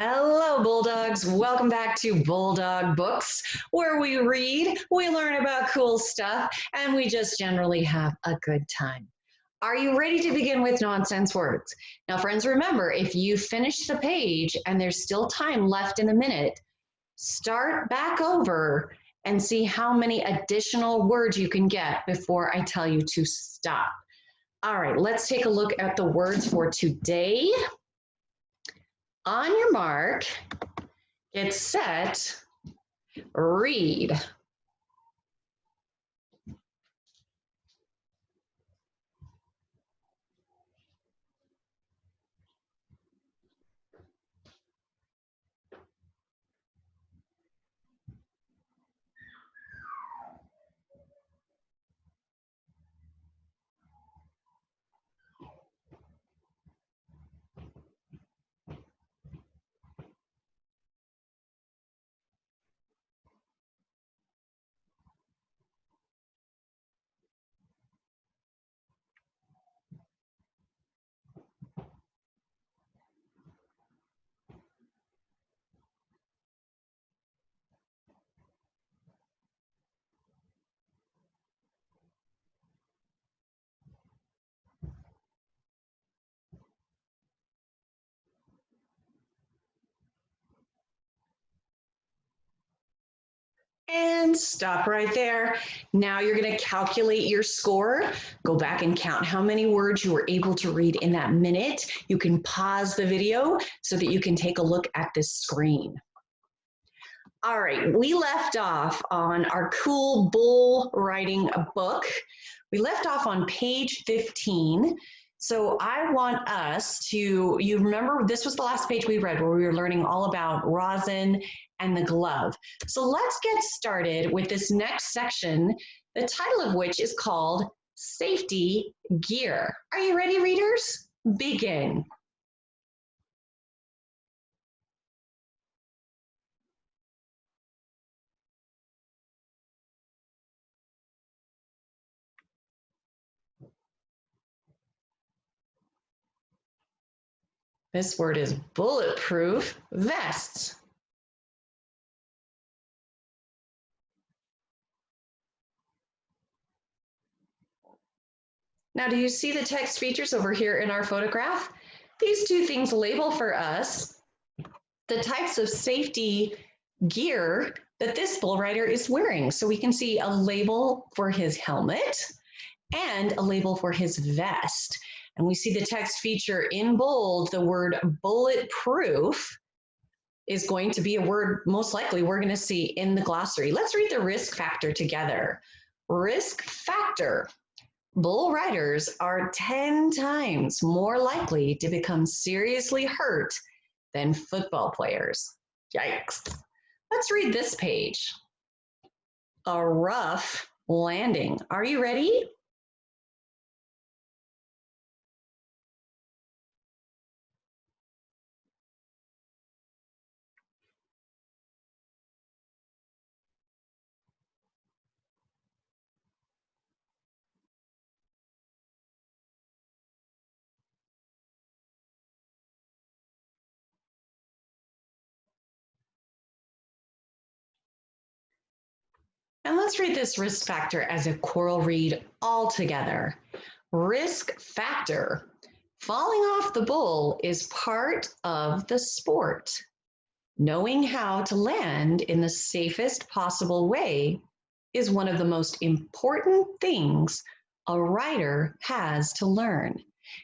Hello, Bulldogs. Welcome back to Bulldog Books, where we read, we learn about cool stuff, and we just generally have a good time. Are you ready to begin with nonsense words? Now, friends, remember, if you finish the page and there's still time left in the minute, start back over and see how many additional words you can get before I tell you to stop. All right, let's take a look at the words for today. On your mark, get set, read. And stop right there. Now you're going to calculate your score. Go back and count how many words you were able to read in that minute. You can pause the video so that you can take a look at this screen. All right, we left off on our cool bull riding book. We left off on page 15. So I want us to, you remember this was the last page we read where we were learning all about rosin and the glove. So let's get started with this next section, the title of which is called Safety Gear. Are you ready, readers? Begin. This word is bulletproof vests. Now, do you see the text features over here in our photograph? These two things label for us the types of safety gear that this bull rider is wearing. So we can see a label for his helmet and a label for his vest. And we see the text feature in bold, the word bulletproof is going to be a word most likely we're going to see in the glossary. Let's read the risk factor together. Risk factor. Bull riders are 10 times more likely to become seriously hurt than football players. Yikes. Let's read this page. A rough landing. Are you ready? And let's read this risk factor as a choral read all together. Risk factor. Falling off the bull is part of the sport. Knowing how to land in the safest possible way is one of the most important things a rider has to learn.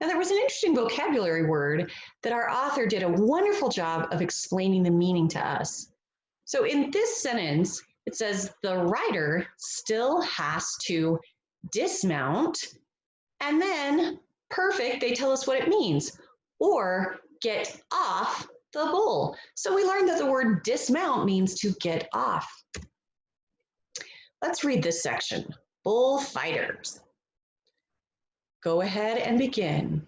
Now, there was an interesting vocabulary word that our author did a wonderful job of explaining the meaning to us. So in this sentence, it says the rider still has to dismount and then, perfect, they tell us what it means, or get off the bull. So we learned that the word dismount means to get off. Let's read this section. Bullfighters. Go ahead and begin.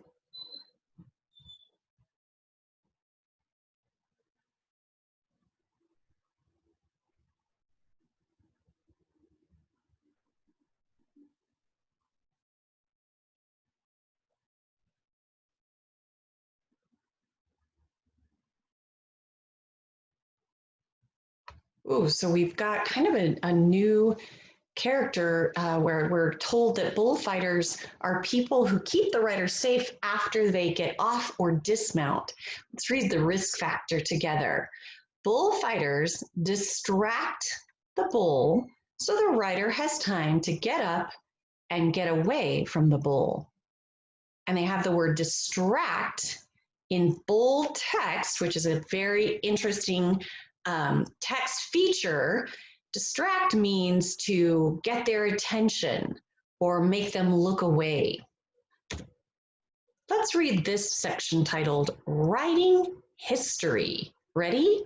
Ooh, so we've got kind of a new character where we're told that bullfighters are people who keep the rider safe after they get off or dismount. Let's read the risk factor together. Bullfighters distract the bull so the rider has time to get up and get away from the bull. And they have the word distract in bold text, which is a very interesting text feature. Distract means to get their attention or make them look away. Let's read this section titled Writing History. Ready?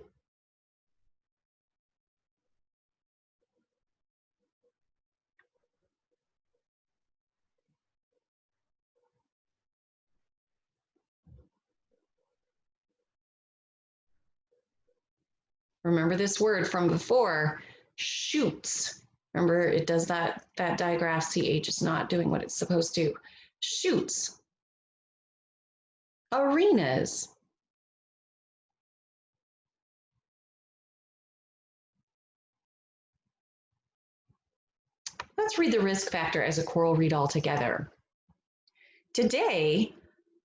Remember this word from before, shoots. Remember, it does that digraph CH is not doing what it's supposed to. Shoots. Arenas. Let's read the risk factor as a choral read all together. Today,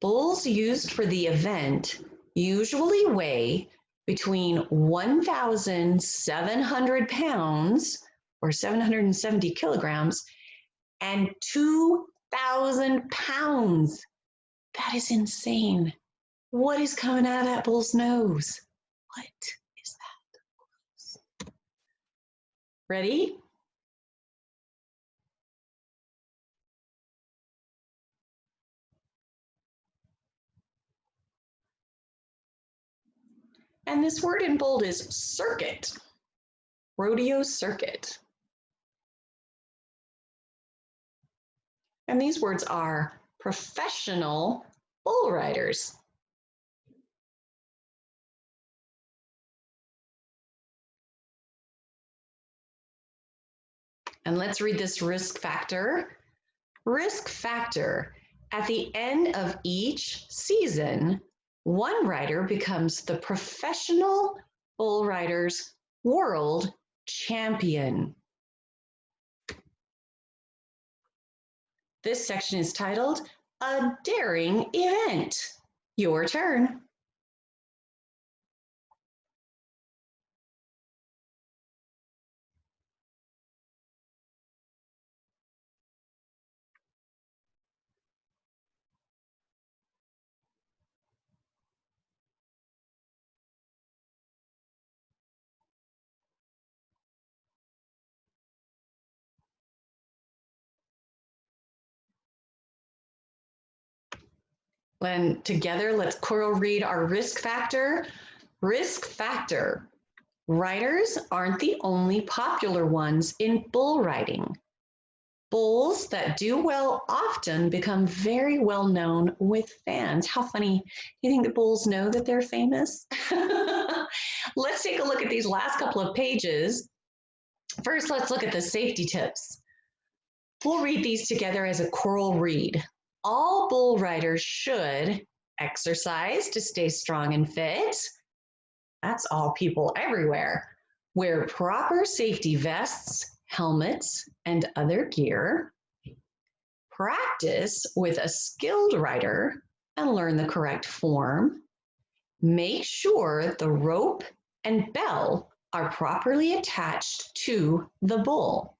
bulls used for the event usually weigh between 1,700 pounds or 770 kilograms and 2,000 pounds. That is insane. What is coming out of that bull's nose? What is that? Ready? And this word in bold is circuit, rodeo circuit. And these words are professional bull riders. And let's read this risk factor. Risk factor. At the end of each season, one rider becomes the professional bull riders world champion. This section is titled A Daring Event. Your turn. And together, let's choral read our risk factor. Risk factor. Riders aren't the only popular ones in bull riding. Bulls that do well often become very well known with fans. How funny. You think the bulls know that they're famous? Let's take a look at these last couple of pages. First, let's look at the safety tips. We'll read these together as a choral read. All bull riders should exercise to stay strong and fit. That's all people everywhere. Wear proper safety vests, helmets, and other gear. Practice with a skilled rider and learn the correct form. Make sure the rope and bell are properly attached to the bull.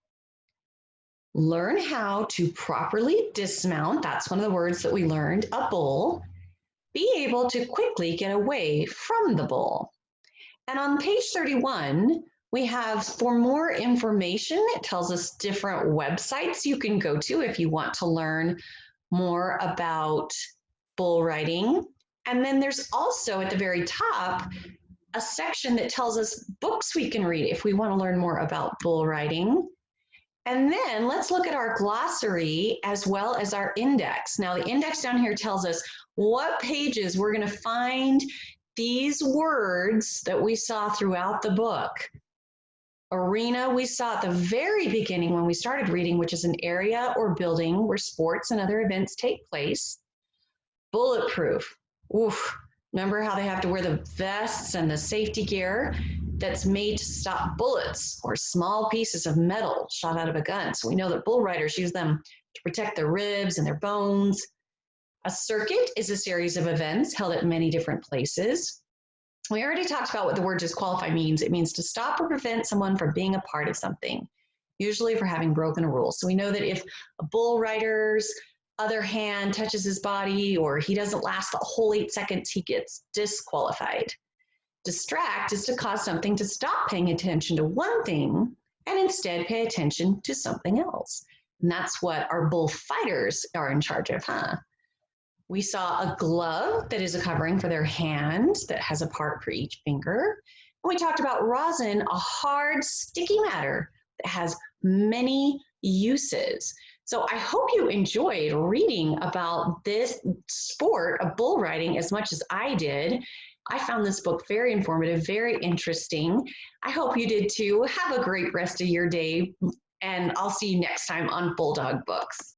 Learn how to properly dismount. That's one of the words that we learned, a bull. Be able to quickly get away from the bull. And on page 31, we have, for more information, it tells us different websites you can go to if you want to learn more about bull riding. And then there's also at the very top a section that tells us books we can read if we want to learn more about bull riding. And then let's look at our glossary as well as our index. Now the index down here tells us what pages we're going to find these words that we saw throughout the book. Arena we saw at the very beginning when we started reading, which is an area or building where sports and other events take place. Bulletproof. Oof. Remember how they have to wear the vests and the safety gear? that's made to stop bullets or small pieces of metal shot out of a gun. So we know that bull riders use them to protect their ribs and their bones. A circuit is a series of events held at many different places. We already talked about what the word disqualify means. It means to stop or prevent someone from being a part of something, usually for having broken a rule. So we know that if a bull rider's other hand touches his body or he doesn't last the whole 8 seconds, he gets disqualified. Distract is to cause something to stop paying attention to one thing and instead pay attention to something else. And that's what our bullfighters are in charge of, huh? We saw a glove that is a covering for their hand that has a part for each finger. And we talked about rosin, a hard, sticky matter that has many uses. So I hope you enjoyed reading about this sport of bull riding as much as I did. I found this book very informative, very interesting. I hope you did too. Have a great rest of your day, and I'll see you next time on Bulldog Books.